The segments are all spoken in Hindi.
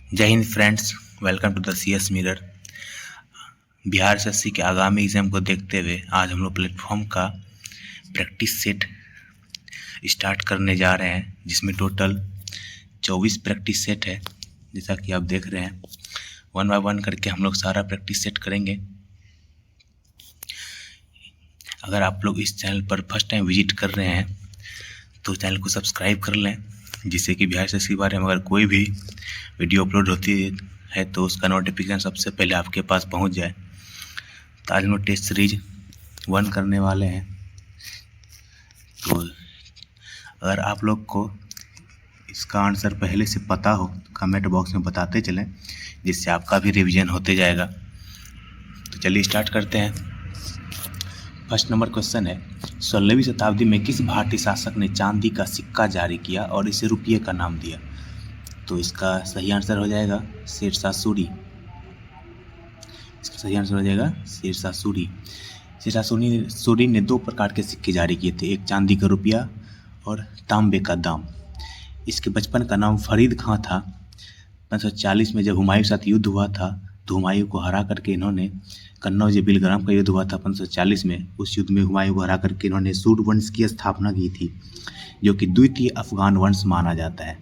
जय हिंद friends, welcome to the CS mirror. Bihar SSC के आगामी एग्जाम को देखते हुए आज हम लोग प्लेटफॉर्म का प्रैक्टिस सेट स्टार्ट करने जा रहे हैं, जिसमें टोटल 24 प्रैक्टिस सेट है। जैसा कि आप देख रहे हैं, 1 बाय 1 करके हम लोग सारा प्रैक्टिस सेट करेंगे। अगर आप लोग इस चैनल पर फर्स्ट टाइम विजिट कर रहे हैं तो चैनल को सब्सक्राइब कर लें, जिससे कि बिहार एसएससी के बारे में अगर कोई भी वीडियो अपलोड होती है तो उसका नोटिफिकेशन सबसे पहले आपके पास पहुंच जाए। तो आज हम लोग टेस्ट सीरीज 1 करने वाले हैं। तो अगर आप लोग को इसका आंसर पहले से पता हो तो कमेंट बॉक्स में बताते चलें, जिससे आपका भी रिवीजन होते जाएगा। तो चलिए स्टार्ट करते हैं। फर्स्ट नंबर क्वेश्चन है, 16वीं शताब्दी में किस भारतीय शासक ने चांदी का सिक्का जारी किया और इसे रुपये का नाम दिया? तो इसका सही आंसर हो जाएगा शेरशाह सूरी। इसका सही आंसर हो जाएगा शेरशाह सूरी। शेरशाह सूरी ने 2 प्रकार के सिक्के जारी किए थे, एक चांदी का रुपया और तांबे का दाम। इसके बचपन का नाम फरीद खां था। 1540 में जब हुमायूं के साथ युद्ध हुआ था तो हुमायूं को हरा करके इन्होंने कन्नौज बिलग्राम का युद्ध हुआ था 1540 में। उस युद्ध में हुमायूं को हरा करके इन्होंने सूर वंश की स्थापना की थी, जो कि द्वितीय अफगान वंश माना जाता है।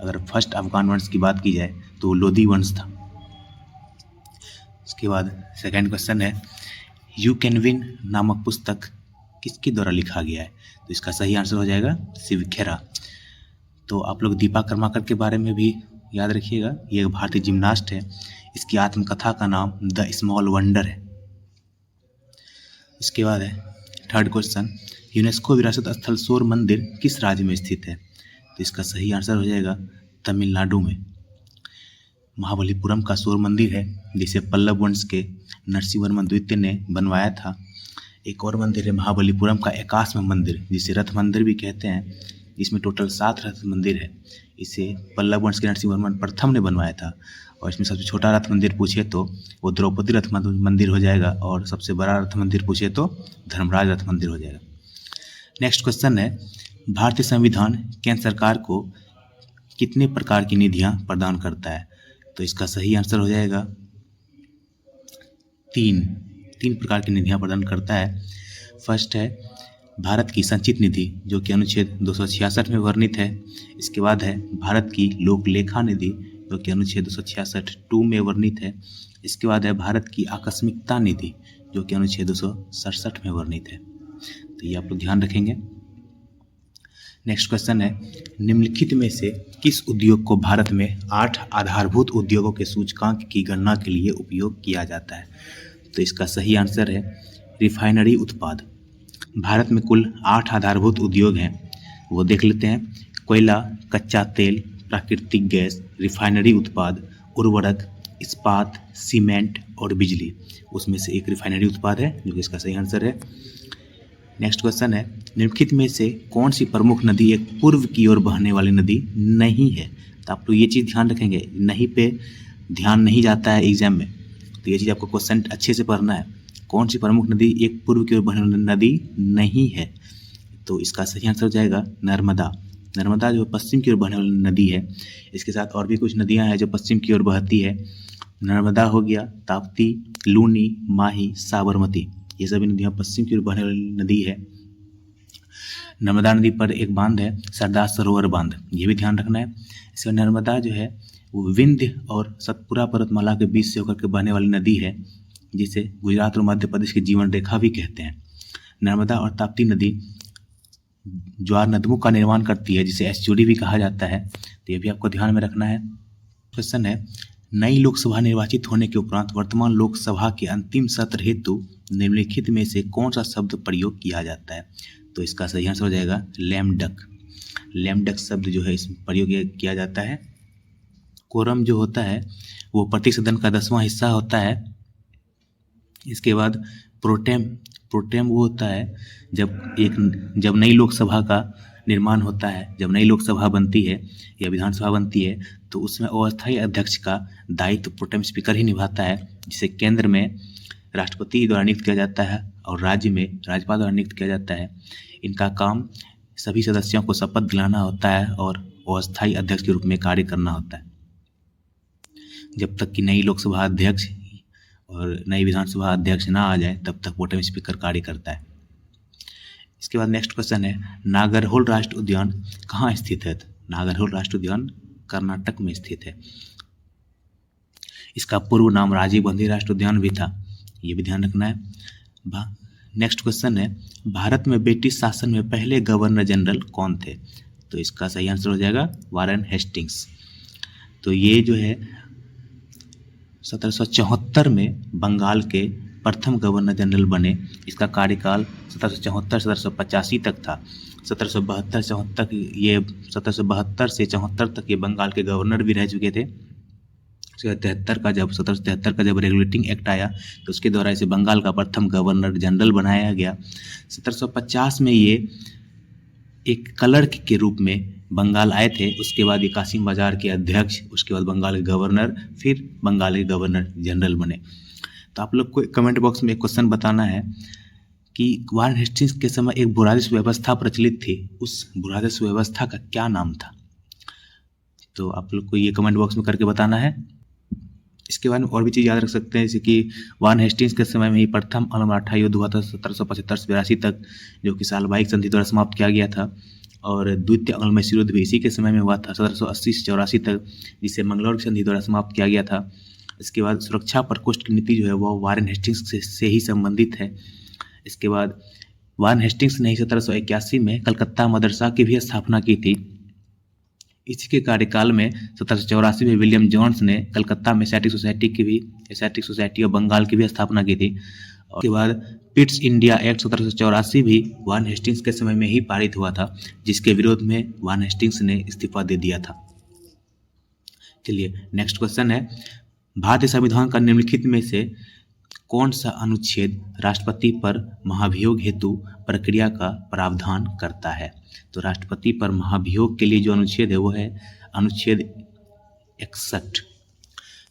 अगर फर्स्ट अफगान वंश की बात की जाए तो लोधी वंश था। इसके बाद सेकंड क्वेश्चन है, यू कैन विन नामक पुस्तक किसके द्वारा लिखा गया है? तो इसका सही आंसर हो जाएगा शिव खेरा। तो आप लोग दीपा कर्माकर के बारे में भी याद रखिएगा, ये एक भारतीय जिम्नास्ट है। इसकी आत्मकथा का नाम द स्मॉल वंडर है। इसके बाद है थर्ड क्वेश्चन, यूनेस्को विरासत स्थल शोर मंदिर किस राज्य में स्थित है? तो इसका सही आंसर हो जाएगा तमिलनाडु में। महाबलीपुरम का शोर मंदिर है, जिसे पल्लव वंश के नरसिंहवर्मन द्वितीय ने बनवाया था। एक और मंदिर है महाबलीपुरम का एकाश्म मंदिर, जिसे रथ मंदिर भी कहते हैं, जिसमें टोटल 7 रथ मंदिर है। इसे पल्लव वंश के नरसिंहवर्मन प्रथम ने बनवाया था। और इसमें सबसे छोटा रथ मंदिर पूछे तो वो द्रौपदी रथ मंदिर हो जाएगा, और सबसे बड़ा रथ मंदिर पूछे तो धर्मराज रथ मंदिर हो जाएगा। नेक्स्ट क्वेश्चन है, भारतीय संविधान केंद्र सरकार को कितने प्रकार की निधियां प्रदान करता है? तो इसका सही आंसर हो जाएगा 3 प्रकार की निधियां प्रदान करता है। फर्स्ट है भारत की संचित निधि, जो कि अनुच्छेद 266 में वर्णित है। इसके बाद है भारत की लोक लेखा निधि, जो कि अनुच्छेद 266(2) में वर्णित है। इसके बाद है भारत की आकस्मिकता निधि, जो कि अनुच्छेद 267 में वर्णित है। तो ये आप लोग ध्यान रखेंगे। नेक्स्ट क्वेश्चन है, निम्नलिखित में से किस उद्योग को भारत में 8 आधारभूत उद्योगों के सूचकांक की गणना के लिए उपयोग किया जाता है? तो इसका सही आंसर है रिफाइनरी उत्पाद। भारत में कुल 8 आधारभूत उद्योग हैं, वो देख लेते हैं। कोयला, कच्चा तेल, प्राकृतिक गैस, रिफाइनरी उत्पाद, उर्वरक, इस्पात, सीमेंट और बिजली। उसमें से एक रिफाइनरी उत्पाद है, जो कि इसका सही आंसर है। नेक्स्ट क्वेश्चन है, निम्नलिखित में से कौन सी प्रमुख नदी एक पूर्व की ओर बहने वाली नदी नहीं है? तो आप लोग ये चीज़ ध्यान रखेंगे, नहीं पे ध्यान नहीं जाता है एग्जाम में, तो ये चीज़ आपको क्वेश्चन अच्छे से पढ़ना है। कौन सी प्रमुख नदी एक पूर्व की ओर बहने वाली नदी नहीं है? तो इसका सही आंसर हो जाएगा नर्मदा। नर्मदा जो पश्चिम की ओर बहने वाली नदी है। इसके साथ और भी कुछ नदियां हैं जो पश्चिम की ओर बहती है। नर्मदा हो गया, ताप्ती, लूनी, माही, साबरमती, ये सभी नदियां पश्चिम की ओर बहने वाली नदी है। नर्मदा नदी पर एक बांध है, सरदार सरोवर बांध, ये भी ध्यान रखना है। इसका नर्मदा जो है वो विंध्य और सतपुरा पर्वतमाला के बीच से होकर के बहने वाली नदी है, जिसे गुजरात और मध्य प्रदेश की जीवन रेखा भी कहते हैं। नर्मदा और ताप्ती नदी ज्वार नदमों का निर्माण करती है, जिसे एस्चुरी भी कहा जाता है। तो ये भी आपको ध्यान में रखना है। क्वेश्चन है, नई लोकसभा निर्वाचित होने के उपरांत वर्तमान लोकसभा के अंतिम सत्र हेतु निम्नलिखित में से कौन सा शब्द प्रयोग किया जाता है? तो इसका सही आंसर हो जाएगा लैम डक। लैम डक शब्द जो है इसमें प्रयोग किया जाता है। कोरम जो होता है वो प्रत्येक सदन का 10वां हिस्सा होता है। इसके बाद प्रोटेम वो होता है जब नई लोकसभा का निर्माण होता है, जब नई लोकसभा बनती है या विधानसभा बनती है, तो उसमें अस्थायी अध्यक्ष का दायित्व प्रोटेम स्पीकर ही निभाता है, जिसे केंद्र में राष्ट्रपति द्वारा नियुक्त किया जाता है और राज्य में राज्यपाल द्वारा नियुक्त किया जाता है। इनका काम सभी सदस्यों को शपथ दिलाना होता है और अस्थायी अध्यक्ष के रूप में कार्य करना होता है। जब तक कि नई लोकसभा अध्यक्ष और नई विधानसभा अध्यक्ष ना आ जाए तब तक वोटिंग स्पीकर कार्य करता है। इसके बाद नेक्स्ट क्वेश्चन है, नागरहोल राष्ट्रीय उद्यान कहाँ स्थित है? नागरहोल राष्ट्रीय उद्यान कर्नाटक में स्थित है। इसका पूर्व नाम राजीव गांधी राष्ट्रीय उद्यान भी था, ये भी ध्यान रखना है। नेक्स्ट क्वेश्चन है, भारत में ब्रिटिश शासन में पहले गवर्नर जनरल कौन थे? तो इसका सही आंसर हो जाएगा वारेन हेस्टिंग्स। तो ये जो है 1774 में बंगाल के प्रथम गवर्नर जनरल बने। इसका कार्यकाल 1774-1785 तक था। 1772 से 74 तक ये बंगाल के गवर्नर भी रह चुके थे। 1773 का जब रेगुलेटिंग एक्ट आया तो उसके द्वारा इसे बंगाल का प्रथम गवर्नर जनरल बनाया गया। 1750 में ये एक क्लर्क के रूप में बंगाल आए थे। उसके बाद ये कासिम बाजार के अध्यक्ष, उसके बाद बंगाल के गवर्नर, फिर बंगाल के गवर्नर जनरल बने। तो आप लोग को कमेंट बॉक्स में एक क्वेश्चन बताना है कि वारेन हेस्टिंग्स के समय एक भू-राजस्व व्यवस्था प्रचलित थी, उस भू-राजस्व व्यवस्था का क्या नाम था? तो आप लोग को ये कमेंट बॉक्स में करके बताना है। इसके बारे में और भी चीज़ याद रख सकते हैं, जैसे कि वारेन हेस्टिंग्स के समय में ही प्रथम अल मराठा युद्ध हुआ था 1775 से 82 तक, जो कि सालबाइक संधि द्वारा समाप्त किया गया था। और द्वितीय अंग्ल मैसूर युद्ध भी इसी के समय में हुआ था 1780 से 84 तक, जिसे मंगलौर संधि द्वारा समाप्त किया गया था। इसके बाद सुरक्षा प्रकोष्ठ की नीति जो है वो वारेन हेस्टिंग्स से ही संबंधित है। इसके बाद वारेन हेस्टिंग्स ने 1781 में कलकत्ता मदरसा की भी स्थापना की थी। इसी के कार्यकाल में 1784 में विलियम जोन्स ने कलकत्ता में एशियाटिक सोसाइटी ऑफ बंगाल की भी स्थापना की थी। उसके बाद पिट्स इंडिया एक्ट 1784 भी वारेन हेस्टिंग्स के समय में ही पारित हुआ था, जिसके विरोध में वारेन हेस्टिंग्स ने इस्तीफा दे दिया था। चलिए नेक्स्ट क्वेश्चन है, भारतीय संविधान का निम्नलिखित में से कौन सा अनुच्छेद राष्ट्रपति पर महाभियोग हेतु प्रक्रिया का प्रावधान करता है? तो राष्ट्रपति पर महाभियोग के लिए जो अनुच्छेद है वो है अनुच्छेद 61।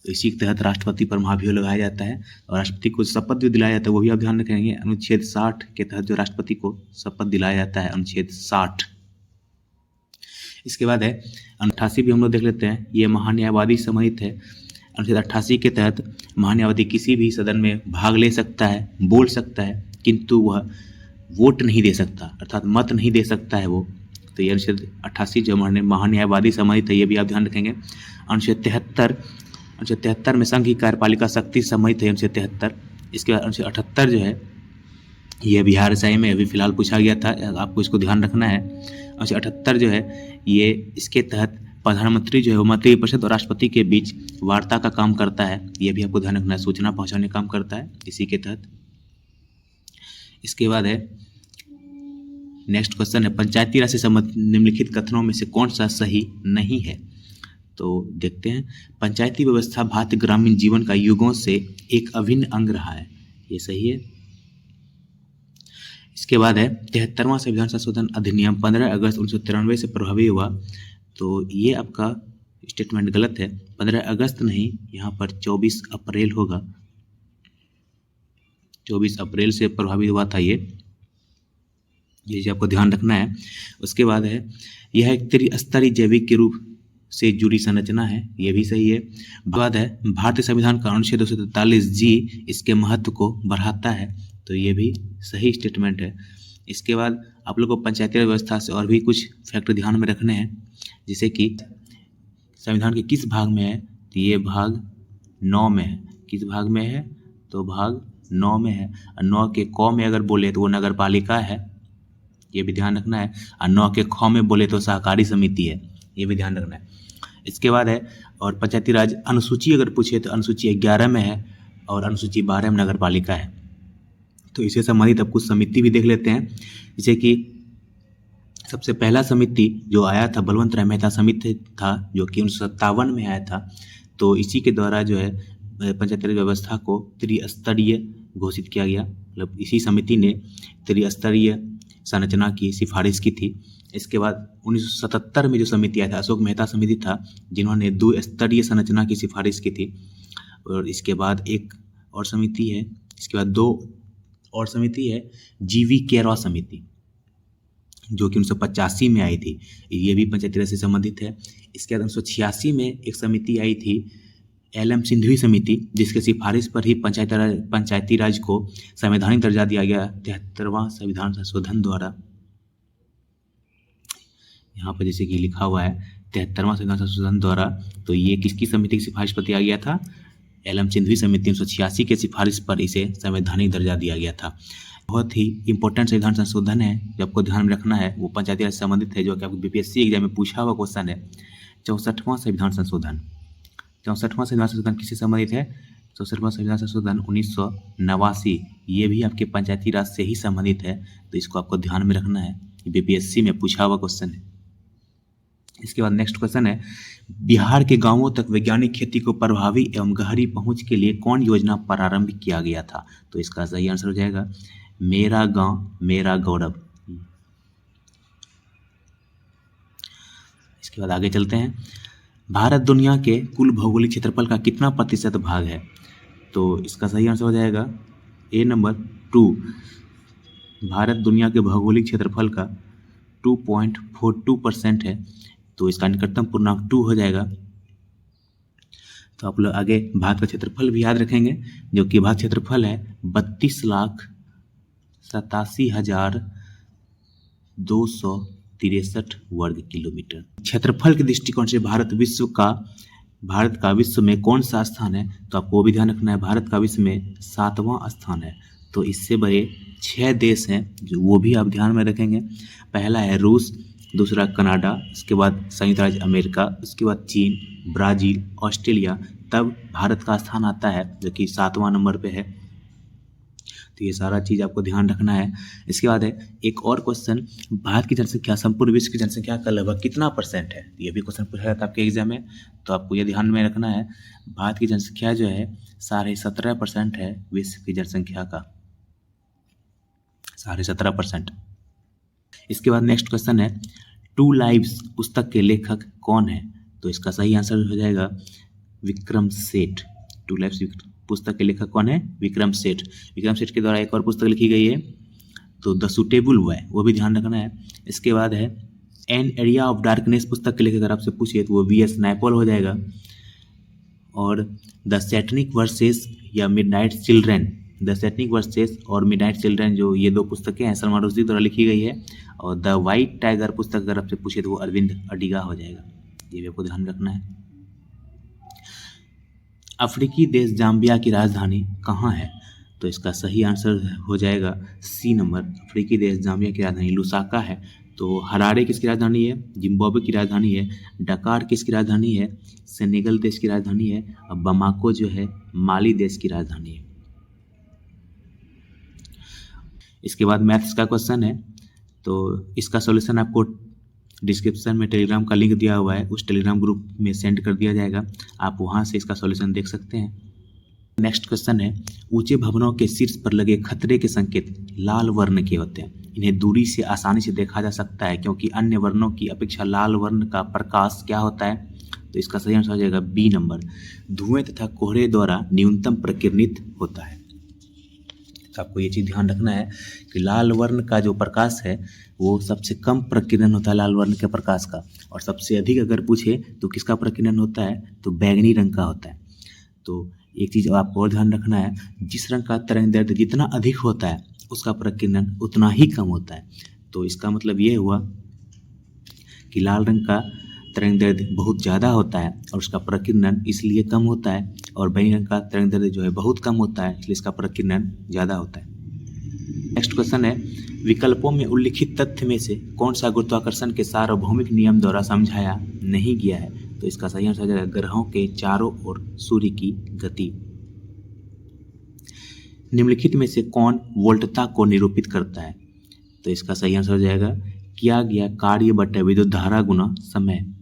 तो इसी के तहत राष्ट्रपति पर महाभियोग लगाया जाता है और राष्ट्रपति को शपथ भी दिलाया जाता है, वो भी आप ध्यान रखेंगे। अनुच्छेद 60 के तहत जो राष्ट्रपति को शपथ दिलाया जाता है, अनुच्छेद 60। इसके बाद है 88 भी हम लोग देख लेते हैं, ये महान्यायवादी सम्मिलित है। अनुच्छेद 88 के तहत महान्यायवादी किसी भी सदन में भाग ले सकता है, बोल सकता है, किंतु वह वोट नहीं दे सकता, अर्थात मत नहीं दे सकता है वो। तो ये अनुच्छेद 88 जो महान्यायवादी सम्मिलित है, ये भी आप ध्यान रखेंगे। अनुच्छेद 73 में संघ की कार्यपालिका शक्ति सम्मिलित है, अनुच्छेद 73। इसके बाद अनुच्छेद 78 जो है ये बिहार एसआई में अभी फिलहाल पूछा गया था, आपको इसको ध्यान रखना है। अनुच्छेद 78 जो है ये इसके तहत प्रधानमंत्री जो है वो मंत्रिपरिषद और राष्ट्रपति के बीच वार्ता का काम करता है, ये भी आपको ध्यान रखना है, सूचना पहुंचाने का काम करता है इसी के तहत। इसके बाद है नेक्स्ट क्वेश्चन है, पंचायती राज से संबंधित निम्नलिखित कथनों में से कौन सा सही नहीं है? तो देखते हैं, पंचायती व्यवस्था भारतीय ग्रामीण जीवन का युगों से एक अभिन्न अंग रहा है, ये सही है। इसके बाद है 73वां संविधान संशोधन अधिनियम 15 अगस्त 1993 से प्रभावी हुआ, तो ये आपका स्टेटमेंट गलत है। 15 अगस्त नहीं, यहाँ पर 24 अप्रैल होगा। 24 अप्रैल से प्रभावी हुआ था ये चीज़ आपको ध्यान रखना है। उसके बाद है यह एक त्रिस्तरीय जैविक के रूप से जुड़ी संरचना है, ये भी सही है। बाद है भारतीय संविधान का अनुच्छेद 243 जी इसके महत्व को बढ़ाता है, तो ये भी सही स्टेटमेंट है। इसके बाद आप लोगों को पंचायती व्यवस्था से और भी कुछ फैक्टर ध्यान में रखने हैं, जैसे कि संविधान के किस भाग में है, तो ये भाग 9 में है। किस भाग में है? तो भाग 9 में है। 9 के क में अगर बोले तो वो नगर पालिका है, ये भी ध्यान रखना है। और 9 के ख में बोले तो सहकारी समिति है, ये भी ध्यान रखना है। इसके बाद है और पंचायती राज अनुसूची अगर पूछे तो अनुसूची 11 में है और अनुसूची 12 में नगर पालिका है। तो इससे संबंधित अब कुछ समिति भी देख लेते हैं, जैसे कि सबसे पहला समिति जो आया था बलवंत राय मेहता समिति था, जो कि 1957 में आया था। तो इसी के द्वारा जो है पंचायती राज व्यवस्था को त्रिस्तरीय घोषित किया गया, मतलब इसी समिति ने त्रिस्तरीय संरचना की सिफारिश की थी। इसके बाद 1977 में जो समिति आया था, अशोक मेहता समिति था, जिन्होंने 2 स्तरीय संरचना की सिफारिश की थी। और इसके बाद एक और समिति है, इसके बाद 2 और समिति है, जीवी केरवा समिति, जो कि 1985 में आई थी, ये भी पंचायती राज से संबंधित है। इसके बाद 1986 में एक समिति आई थी एल.एम. सिंघवी समिति, जिसके सिफारिश पर ही पंचायती राज को संवैधानिक दर्जा दिया गया 73वां संविधान संशोधन द्वारा। यहाँ पर जैसे कि लिखा हुआ है 73वां संविधान संशोधन द्वारा, तो ये किसकी समिति की सिफारिश पर दिया गया था? एल.एम. सिंघवी समिति 1986 के सिफारिश पर इसे संवैधानिक दर्जा दिया गया था। बहुत ही इंपॉर्टेंट संविधान संशोधन है जो आपको ध्यान में रखना है, वो पंचायती राज से संबंधित है, जो कि आपको बीपीएससी एग्जाम में पूछा हुआ क्वेश्चन है। 64वां संविधान संशोधन, 64वां संविधान संशोधन किससे संबंधित है? 64वां संविधान संशोधन 1989, ये भी आपके पंचायती राज से ही संबंधित है, तो इसको आपको ध्यान में रखना है, बीपीएससी में पूछा हुआ क्वेश्चन है। इसके बाद नेक्स्ट क्वेश्चन है, बिहार के गांवों तक वैज्ञानिक खेती को प्रभावी एवं गहरी पहुंच के लिए कौन योजना प्रारंभ किया गया था? तो इसका सही आंसर हो जाएगा मेरा गांव मेरा गौरव। इसके बाद आगे चलते हैं, भारत दुनिया के कुल भौगोलिक क्षेत्रफल का कितना प्रतिशत भाग है? तो इसका सही आंसर हो जाएगा ए नंबर 2। भारत दुनिया के भौगोलिक क्षेत्रफल का 2.42% है, तो इसका निकटतम पूर्णांक 2 हो जाएगा। तो आप लोग आगे भारत का क्षेत्रफल भी याद रखेंगे, जो कि भारत क्षेत्रफल है 32,87,263 वर्ग किलोमीटर। क्षेत्रफल के दृष्टिकोण से भारत का विश्व में कौन सा स्थान है? तो आपको वो भी ध्यान रखना है, भारत का विश्व में 7वां स्थान है। तो इससे बड़े 6 देश हैं जो वो भी आप ध्यान में रखेंगे। पहला है रूस, दूसरा कनाडा, इसके बाद संयुक्त राज्य अमेरिका, उसके बाद चीन, ब्राज़ील, ऑस्ट्रेलिया, तब भारत का स्थान आता है जो कि 7वां नंबर पे है। तो ये सारा चीज़ आपको ध्यान रखना है। इसके बाद है एक और क्वेश्चन, भारत की जनसंख्या संपूर्ण विश्व की जनसंख्या का लगभग कितना % है? ये भी क्वेश्चन पूछा जाता है आपके एग्जाम में, तो आपको ये ध्यान में रखना है, भारत की जनसंख्या जो है 17.5% है विश्व की जनसंख्या का, 17.5%। इसके बाद नेक्स्ट क्वेश्चन है, टू लाइव्स पुस्तक के लेखक कौन है? तो इसका सही आंसर हो जाएगा विक्रम सेठ। टू लाइव्स पुस्तक के लेखक कौन है? विक्रम सेठ। विक्रम सेठ के द्वारा एक और पुस्तक लिखी गई है, तो द सूटेबल बॉय, वो भी ध्यान रखना है। इसके बाद है एन एरिया ऑफ डार्कनेस पुस्तक के लेखक अगर आपसे पूछिए तो वो वी.एस. नायपॉल हो जाएगा। और द सैटनिक वर्सेस या midnight children, the Satanic versus और मिडनाइट चिल्ड्रन, जो ये 2 पुस्तकें हैं सलमान रुश्दी द्वारा लिखी गई है। और द वाइट टाइगर पुस्तक अगर आपसे पूछे तो वो अरविंद अडिगा हो जाएगा। ये भी आपको ध्यान रखना है। अफ्रीकी देश जाम्बिया की राजधानी कहाँ है? तो इसका सही आंसर हो जाएगा सी नंबर। अफ्रीकी देश जाम्बिया की राजधानी लुसाका है। तो हरारे किसकी राजधानी है? जिम्बाब्वे की राजधानी है। डकार किसकी राजधानी है? सेनेगल देश की राजधानी है। और बमाको जो है माली देश की राजधानी है। इसके बाद मैथ्स का क्वेश्चन है, तो इसका सॉल्यूशन आपको डिस्क्रिप्शन में टेलीग्राम का लिंक दिया हुआ है, उस टेलीग्राम ग्रुप में सेंड कर दिया जाएगा, आप वहां से इसका सॉल्यूशन देख सकते हैं। नेक्स्ट क्वेश्चन है, ऊंचे भवनों के शीर्ष पर लगे खतरे के संकेत लाल वर्ण के होते हैं, इन्हें दूरी से आसानी से देखा जा सकता है क्योंकि अन्य वर्णों की अपेक्षा लाल वर्ण का प्रकाश क्या होता है? तो इसका सही आंसर हो जाएगा बी नंबर, धुएं तथा कोहरे द्वारा न्यूनतम प्रकीर्णित होता है। तो आपको ये चीज़ ध्यान रखना है कि लाल वर्ण का जो प्रकाश है वो सबसे कम प्रकीर्णन होता है लाल वर्ण के प्रकाश का, और सबसे अधिक अगर पूछे तो किसका प्रकीर्णन होता है? तो बैंगनी रंग का होता है। तो एक चीज़ आपको और ध्यान रखना है, जिस रंग का तरंगदैर्ध्य जितना अधिक होता है उसका प्रकीर्णन उतना ही कम होता है। तो इसका मतलब ये हुआ कि लाल रंग का तरंगदैर्ध्य बहुत ज़्यादा होता है और उसका प्रकीर्णन इसलिए कम होता है, और बैंगनी रंग का तरंगदैर्ध्य जो है बहुत कम होता है इसलिए इसका प्रकीर्णन ज़्यादा होता है। नेक्स्ट क्वेश्चन है, विकल्पों में उल्लिखित तथ्य में से कौन सा गुरुत्वाकर्षण के सार्वभौमिक नियम द्वारा समझाया नहीं गया है? तो इसका सही आंसर हो जाएगा ग्रहों के चारों ओर सूर्य की गति। निम्नलिखित में से कौन वोल्टता को निरूपित करता है? तो इसका सही आंसर हो जाएगा किया गया कार्य बटा विद्युत धारा गुना समय।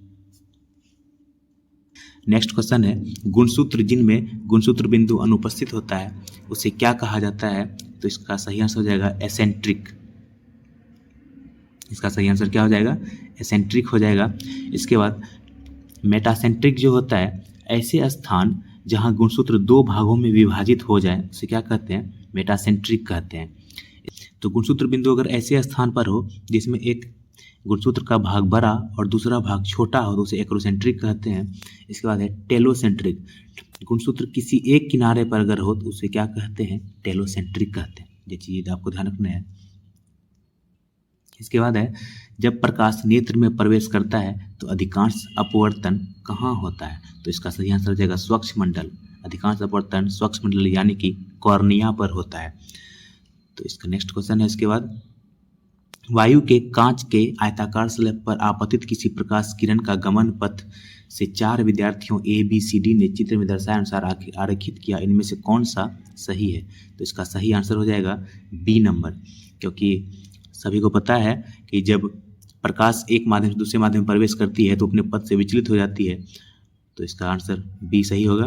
नेक्स्ट क्वेश्चन है, गुणसूत्र जिनमें गुणसूत्र बिंदु अनुपस्थित होता है उसे क्या कहा जाता है? तो इसका सही आंसर हो जाएगा एसेंट्रिक। इसका सही आंसर क्या हो जाएगा? एसेंट्रिक हो जाएगा। इसके बाद मेटासेंट्रिक जो होता है, ऐसे स्थान जहां गुणसूत्र 2 भागों में विभाजित हो जाए उसे क्या कहते हैं? मेटासेंट्रिक कहते हैं। तो गुणसूत्र बिंदु अगर ऐसे स्थान पर हो जिसमें एक गुणसूत्र का भाग बड़ा और दूसरा भाग छोटा हो तो उसे एक्रोसेंट्रिक कहते हैं। इसके बाद है टेलोसेंट्रिक। गुणसूत्र किसी एक किनारे पर अगर हो तो उसे क्या कहते हैं? टेलोसेंट्रिक कहते हैं। ये चीज आपको ध्यान रखना है। इसके बाद है, जब प्रकाश नेत्र में प्रवेश करता है तो अधिकांश अपवर्तन कहाँ होता है? तो इसका सही आंसर हो जाएगा स्वच्छ मंडल। अधिकांश अपवर्तन स्वच्छ मंडल यानी कि कॉर्निया पर होता है। तो इसका नेक्स्ट क्वेश्चन है इसके बाद, वायु के कांच के आयताकार स्लैब पर आपतित किसी प्रकाश किरण का गमन पथ से 4 विद्यार्थियों ए बी सी डी ने चित्र में दर्शाए अनुसार आरेखित किया, इनमें से कौन सा सही है? तो इसका सही आंसर हो जाएगा बी नंबर, क्योंकि सभी को पता है कि जब प्रकाश एक माध्यम से दूसरे माध्यम में प्रवेश करती है तो अपने पथ से विचलित हो जाती है। तो इसका आंसर बी सही होगा।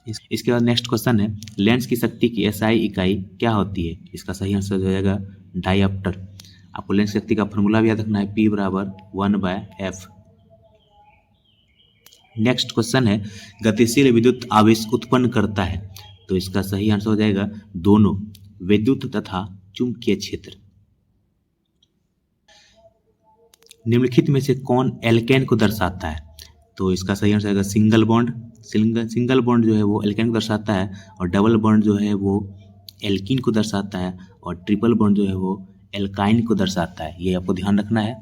इसके बाद नेक्स्ट क्वेश्चन है, लेंस की शक्ति की एसआई इकाई क्या होती है? इसका सही आंसर हो जाएगा डायप्टर। आपको लेंस शक्ति का फॉर्मूला भी याद रखना है, P बराबर 1/f। नेक्स्ट क्वेश्चन है, गतिशील विद्युत आवेश उत्पन्न करता है? तो इसका सही आंसर हो जाएगा दोनों, विद्युत तथा चुंबकीय क्षेत्र। निम्नलिखित में से कौन एल्केन को दर्शाता है? तो इसका सही आंसर होगा सिंगल बॉन्ड। सिंगल बॉन्ड जो है वो एल्केन को दर्शाता है, और डबल बॉन्ड जो है वो एल्कीन को दर्शाता है, और ट्रिपल बॉन्ड जो है वो एल्काइन को दर्शाता है। ये आपको ध्यान रखना है।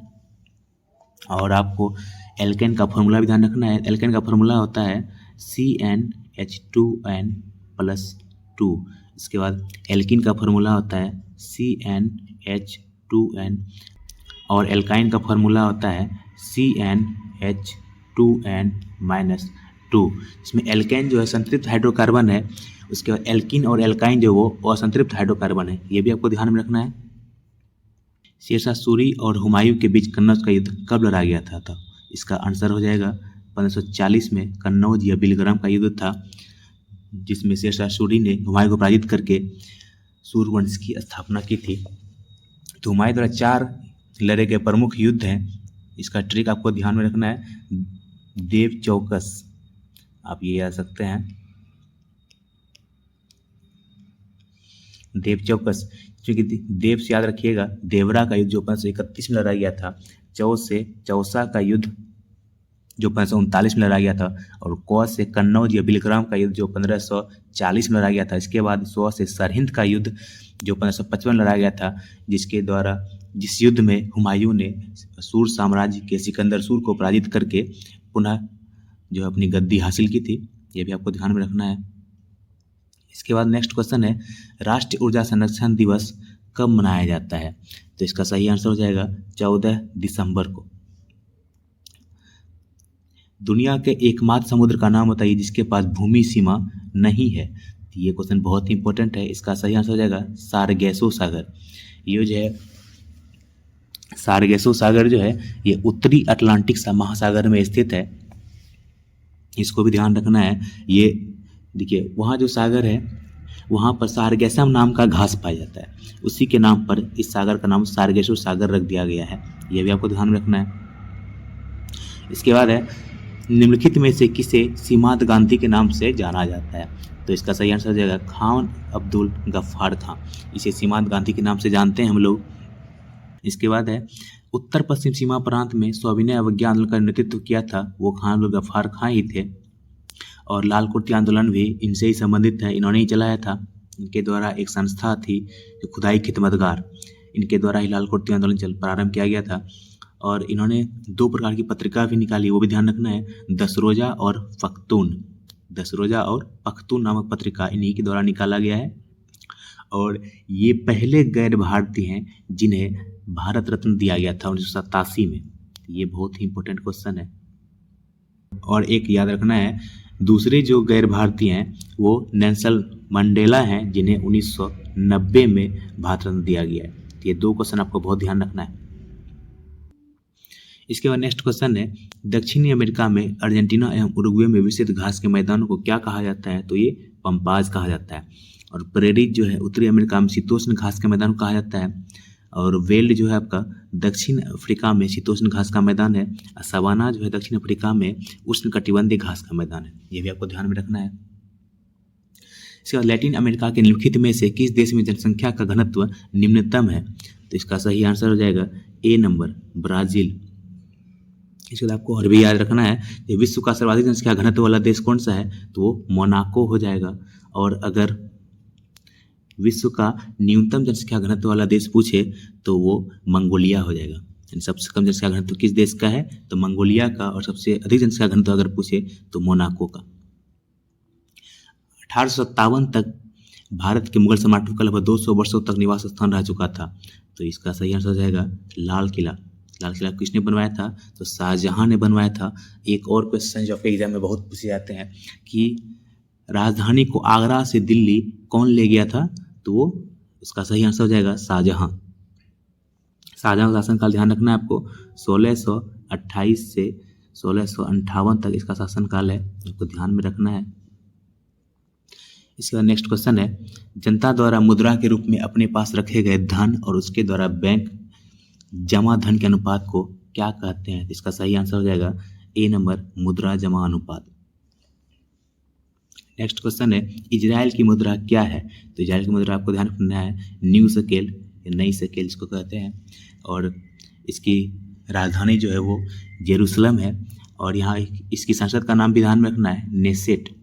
और आपको एल्केन का फॉर्मूला भी ध्यान रखना है। एल्केन का फॉर्मूला होता है CnH2n+2। इसके बाद एल्कीन का फॉर्मूला होता है CnH2n, और एल्काइन का फॉर्मूला होता है CnH2n-2। इसमें एल्केन जो है संतृप्त हाइड्रोकार्बन है, उसके बाद एल्कीन और एल्काइन जो वो असंतृप्त हाइड्रोकार्बन है। ये भी आपको ध्यान में रखना है। शेरशाह सूरी और हुमायूं के बीच कन्नौज का युद्ध कब लड़ा गया था? तो इसका आंसर हो जाएगा 1540 में कन्नौज या बिलग्राम का युद्ध था, जिसमें शेरशाह सूरी ने हुमायूं को पराजित करके सूर्यवंश की स्थापना की थी। तो हुमायूं द्वारा 4 लड़े गए प्रमुख युद्ध हैं। इसका ट्रिक आपको ध्यान में रखना है, देव चौकस, आप ये याद सकते हैं, देव चौकस। क्योंकि देव से याद रखिएगा देवरा का युद्ध जो 1531 में लड़ा गया था, चौ से चौसा का युद्ध जो 1539 में लड़ा गया था, और क से कन्नौज या बिलग्राम का युद्ध जो 1540 में लड़ा गया था। इसके बाद सौ से सरहिंद का युद्ध जो 1555 में लड़ा गया था, जिस युद्ध में हुमायूं ने सूर साम्राज्य के सिकंदर सूर को पराजित करके पुनः जो अपनी गद्दी हासिल की थी। ये भी आपको ध्यान में रखना है। इसके बाद नेक्स्ट क्वेश्चन है, राष्ट्रीय ऊर्जा संरक्षण दिवस कब मनाया जाता है? तो इसका सही आंसर हो जाएगा 14 दिसंबर को। दुनिया के एकमात्र समुद्र का नाम बताइए जिसके पास भूमि सीमा नहीं है। ये क्वेश्चन बहुत ही इंपॉर्टेंट है। इसका सही आंसर हो जाएगा सारगेसो सागर। ये जो है सारगेसो सागर जो है ये उत्तरी अटलांटिक महासागर में स्थित है। इसको भी ध्यान रखना है। ये देखिए वहाँ जो सागर है वहाँ पर सारगेसम नाम का घास पाया जाता है, उसी के नाम पर इस सागर का नाम सारगेसो सागर रख दिया गया है। ये भी आपको ध्यान में रखना है। इसके बाद है, निम्नलिखित में से किसे सीमांत गांधी के नाम से जाना जाता है? तो इसका सही आंसर हो जाएगा खान अब्दुल गफ्फार खां। इसे सीमांत गांधी के नाम से जानते हैं हम लोग। इसके बाद है, उत्तर पश्चिम सीमा प्रांत में सविनय अवज्ञा आंदोलन का नेतृत्व किया था वो खान अब्दुल गफ्फार खां ही थे, और लाल कुर्ती आंदोलन भी इनसे ही संबंधित है, इन्होंने ही चलाया था। इनके द्वारा एक संस्था थी जो खुदाई खिदमतगार, इनके द्वारा ही लाल कुर्ती आंदोलन प्रारंभ किया गया था। और इन्होंने 2 प्रकार की पत्रिका भी निकाली, वो भी ध्यान रखना है, दसरोजा और पख्तून। दसरोजा और पख्तून नामक पत्रिका इन्हीं के द्वारा निकाला गया है। और ये पहले गैर भारतीय हैं जिन्हें भारत रत्न दिया गया था 1987 में। ये बहुत ही इंपॉर्टेंट क्वेश्चन है। और एक याद रखना है, दूसरे जो गैर भारतीय हैं वो नेल्सन मंडेला हैं जिन्हें 1990 में भारत रत्न दिया गया है। ये 2 क्वेश्चन आपको बहुत ध्यान रखना है। इसके बाद नेक्स्ट क्वेश्चन है, दक्षिणी अमेरिका में अर्जेंटीना एवं उरुग्वे में विकसित घास के मैदानों को क्या कहा जाता है? तो ये पंपाज कहा जाता है। और प्रेरित जो है उत्तरी अमेरिका में शीतोष्ण घास के मैदान को कहा जाता है। और वेल्ड जो है आपका दक्षिण अफ्रीका में शीतोष्ण घास का मैदान है। सवाना जो है दक्षिण अफ्रीका में उष्ण कटिबंधीय घास का मैदान है। ये भी आपको ध्यान में रखना है। इसके बाद लैटिन अमेरिका के निम्नलिखित में से किस देश में जनसंख्या का घनत्व निम्नतम है? तो इसका सही आंसर हो जाएगा ए नंबर, ब्राजील। इसके बाद आपको और भी याद रखना है कि विश्व का सर्वाधिक जनसंख्या घनत्व वाला देश कौन सा है, तो वो मोनाको हो जाएगा। और अगर विश्व का न्यूनतम जनसंख्या घनत्व वाला देश पूछे तो वो मंगोलिया हो जाएगा। यानी सबसे कम जनसंख्या घनत्व किस देश का है, तो मंगोलिया का, और सबसे अधिक जनसंख्या घनत्व अगर पूछे तो मोनाको का। 1857 तक भारत के मुगल सम्राटों का लगभग 200 वर्षों तक निवास स्थान रह चुका था, तो इसका सही आंसर हो जाएगा लाल किला। लाल किला किसने बनवाया था, तो शाहजहां ने बनवाया था। एक और क्वेश्चन जो आपके एग्जाम में बहुत पूछे जाते हैं कि राजधानी को आगरा से दिल्ली कौन ले गया था, तो वो इसका सही आंसर हो जाएगा शाहजहां। शाहजहां का शासनकाल ध्यान रखना है आपको, 1628 से 1658 तक इसका शासनकाल है, आपको ध्यान में रखना है। इसके बाद नेक्स्ट क्वेश्चन है, जनता द्वारा मुद्रा के रूप में अपने पास रखे गए धन और उसके द्वारा बैंक जमा धन के अनुपात को क्या कहते हैं, इसका सही आंसर हो जाएगा ए नंबर, मुद्रा जमा अनुपात। नेक्स्ट क्वेश्चन है, इजराइल की मुद्रा क्या है, तो इजराइल की मुद्रा आपको ध्यान रखना है न्यू शकेल या नई शकेल इसको कहते हैं, और इसकी राजधानी जो है वो जेरूसलम है, और यहाँ इसकी संसद का नाम भी ध्यान में रखना है नेसेट।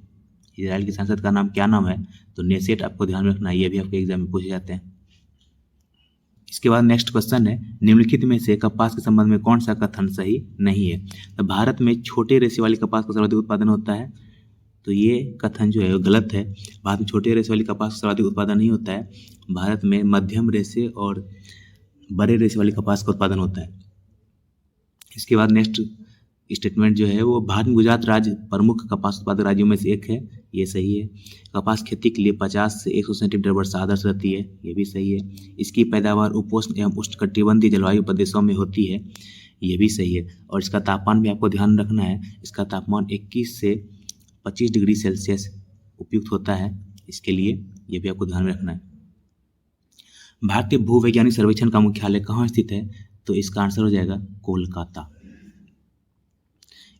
इजराइल की संसद का नाम क्या नाम है, तो नेसेट आपको ध्यान में रखना है, ये भी आपके एग्जाम में पूछे जाते हैं। इसके बाद नेक्स्ट क्वेश्चन है, निम्नलिखित में से कपास के संबंध में कौन सा कथन सही नहीं है, तो भारत में छोटे रेशे वाली कपास का सर्वाधिक उत्पादन होता है, तो ये कथन जो है वो गलत है। भारत में छोटे रेशे वाली कपास का सर्वाधिक उत्पादन नहीं होता है, भारत में मध्यम रेशे और बड़े रेशे वाली कपास का उत्पादन होता है। इसके बाद नेक्स्ट स्टेटमेंट जो है वो, भारत में गुजरात राज्य प्रमुख कपास उत्पादक राज्यों में से एक है, ये सही है। कपास खेती के लिए 50 से 100 सेंटीमीटर वर्षा आदर्श रहती है, ये भी सही है। इसकी पैदावार उपोष्ण एवं उष्णकटिबंधीय जलवायु प्रदेशों में होती है, ये भी सही है। और इसका तापमान भी आपको ध्यान रखना है, इसका तापमान 21 से 25 डिग्री सेल्सियस उपयुक्त होता है इसके लिए, ये भी आपको ध्यान में रखना है। भारतीय भूवैज्ञानिक सर्वेक्षण का मुख्यालय कहाँ स्थित है, तो इसका आंसर हो जाएगा कोलकाता।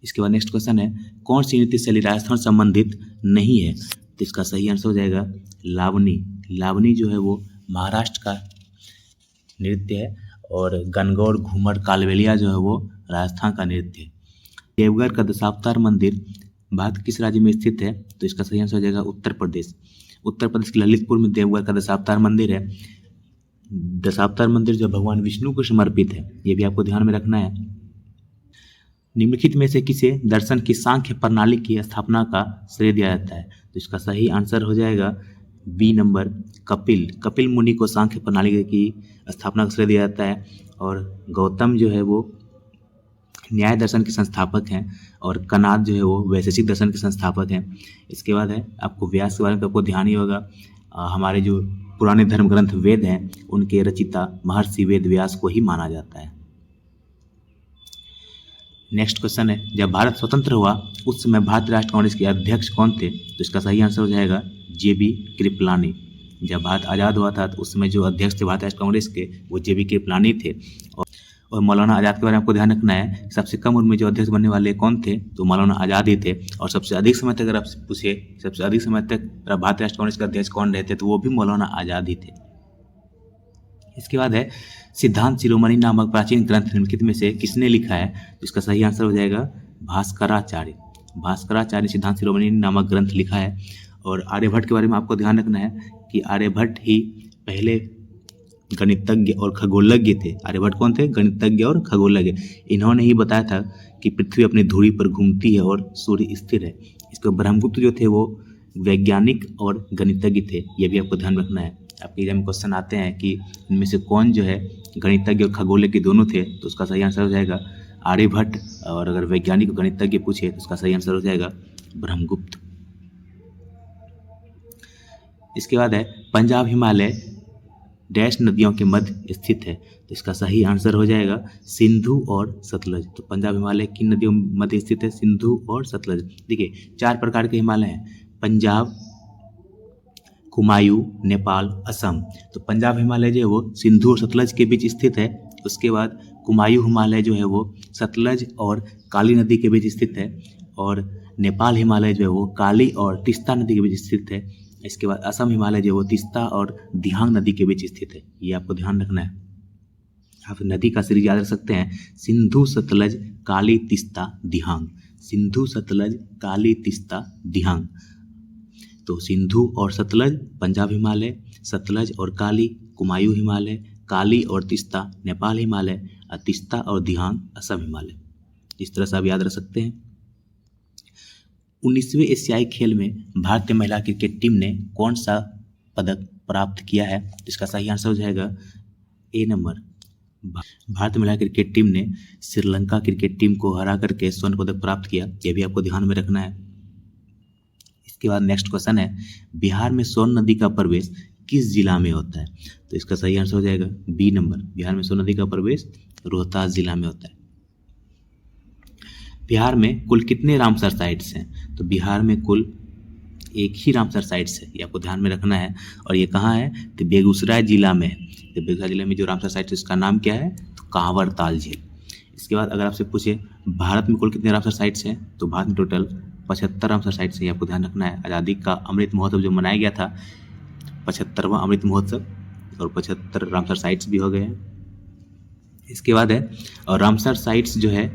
इसके बाद नेक्स्ट क्वेश्चन है, कौन सी नृत्य शैली राजस्थान संबंधित नहीं है, तो इसका सही आंसर हो जाएगा लावनी। लावनी जो है वो महाराष्ट्र का नृत्य है, और गणगौर, घूमर, कालबेलिया जो है वो राजस्थान का नृत्य है। देवघर का दशावतार मंदिर भारत किस राज्य में स्थित है, तो इसका सही आंसर हो जाएगा उत्तर प्रदेश। उत्तर प्रदेश के ललितपुर में देवघर का दशावतार मंदिर है। दशावतार मंदिर जो भगवान विष्णु को समर्पित है, ये भी आपको ध्यान में रखना है। निम्नलिखित में से किसे दर्शन की सांख्य प्रणाली की स्थापना का श्रेय दिया जाता है, तो इसका सही आंसर हो जाएगा बी नंबर, कपिल। कपिल मुनि को सांख्य प्रणाली की स्थापना का श्रेय दिया जाता है, और गौतम जो है वो न्याय दर्शन के संस्थापक हैं, और कनाद जो है वो वैशेषिक दर्शन के संस्थापक हैं। इसके बाद है आपको व्यास के बारे में आपको ध्यान ही होगा, हमारे जो पुराने धर्म ग्रंथ वेद हैं उनके रचिता महर्षि वेद व्यास को ही माना जाता है। नेक्स्ट क्वेश्चन है, जब भारत स्वतंत्र हुआ उस समय भारतीय राष्ट्रीय कांग्रेस के अध्यक्ष कौन थे, तो इसका सही आंसर हो जाएगा जेबी कृपलानी। जब भारत आज़ाद हुआ था तो उस समय जो अध्यक्ष थे भारतीय राष्ट्रीय कांग्रेस के वो जेबी कृपलानी थे। और मौलाना आज़ाद के बारे में आपको ध्यान रखना है, सबसे कम उम्र में जो अध्यक्ष बनने वाले कौन थे, तो मौलाना आज़ाद ही थे। और सबसे अधिक समय तक अगर आप पूछे, सबसे अधिक समय तक भारतीय राष्ट्रीय कांग्रेस के अध्यक्ष कौन रहे थे, तो वो भी मौलाना आज़ाद ही थे। इसके बाद है, सिद्धांत शिरोमणि नामक प्राचीन ग्रंथ निम्नलिखित में से किसने लिखा है, तो इसका सही आंसर हो जाएगा भास्कराचार्य। भास्कराचार्य सिद्धांत शिरोमणि नामक ग्रंथ लिखा है। और आर्यभट्ट के बारे में आपको ध्यान रखना है कि आर्यभट्ट ही पहले गणितज्ञ और खगोलज्ञ थे। आर्यभट्ट कौन थे, गणितज्ञ और खगोलज्ञ। इन्होंने ही बताया था कि पृथ्वी अपनी धुरी पर घूमती है और सूर्य स्थिर है। इसके ब्रह्मगुप्त जो थे वो वैज्ञानिक और गणितज्ञ थे, ये भी आपको ध्यान रखना है। आपके एग्जाम में क्वेश्चन आते हैं कि इनमें से कौन जो है गणितज्ञ और खगोलज्ञ दोनों थे, तो उसका सही आंसर हो जाएगा आर्यभट्ट। और अगर वैज्ञानिक और गणितज्ञ पूछे तो उसका सही आंसर हो जाएगा ब्रह्मगुप्त। इसके बाद है, पंजाब हिमालय डैश नदियों के मध्य स्थित है, तो इसका सही आंसर हो जाएगा सिंधु और सतलज। तो पंजाब हिमालय किन नदियों में मध्य स्थित है, सिंधु और सतलज। देखिए 4 प्रकार के हिमालय हैं, पंजाब, कुमायूं, नेपाल, असम। तो पंजाब हिमालय जो है वो सिंधु और सतलज के बीच स्थित है। उसके बाद कुमायूं हिमालय जो है वो सतलज और काली नदी के बीच स्थित है। और नेपाल हिमालय जो है वो काली और तीस्ता नदी के बीच स्थित है। इसके बाद असम हिमालय जो है वो तीस्ता और दिहांग नदी के बीच स्थित है, ये आपको ध्यान रखना है। आप नदी का सीरीज याद रख सकते हैं, सिंधु सतलज काली तीस्ता दिहांग, सिंधु सतलज काली तीस्ता दिहांग। तो सिंधु और सतलज पंजाब हिमालय, सतलज और काली कुमायूं हिमालय, काली और तीस्ता नेपाल हिमालय, और तीस्ता और दिहांग असम हिमालय। इस तरह से आप याद रख सकते हैं। 19वें एशियाई खेल में भारतीय महिला क्रिकेट टीम ने कौन सा पदक प्राप्त किया है? इसका सही आंसर हो जाएगा ए नंबर। भारतीय महिला क्रिकेट टीम ने श्रीलंका क्रिकेट टीम को हरा करके स्वर्ण पदक प्राप्त किया, यह भी आपको ध्यान में रखना है। इसके बाद नेक्स्ट क्वेश्चन है, बिहार में सोन नदी का प्रवेश किस जिला में होता है? तो इसका सही आंसर हो जाएगा बी नंबर। बिहार में सोन नदी का प्रवेश रोहतास जिला में होता है। बिहार में कुल कितने रामसर साइट्स हैं? तो बिहार में कुल एक ही रामसर साइट्स है, ये आपको ध्यान में रखना है। और ये कहाँ है? तो बेगूसराय जिला में है। तो बेगूसराय जिले में जो रामसर साइट है उसका नाम क्या है? तो कांवर ताल झील। इसके बाद अगर आपसे पूछे भारत में कुल कितने रामसर साइट्स हैं, तो भारत में टोटल 75 रामसर साइट्स हैं, ये आपको ध्यान रखना है। आज़ादी का अमृत महोत्सव जो मनाया गया था, 75वां अमृत महोत्सव, और 75 रामसर साइट्स भी हो गए हैं। इसके बाद है, और रामसर साइट्स जो है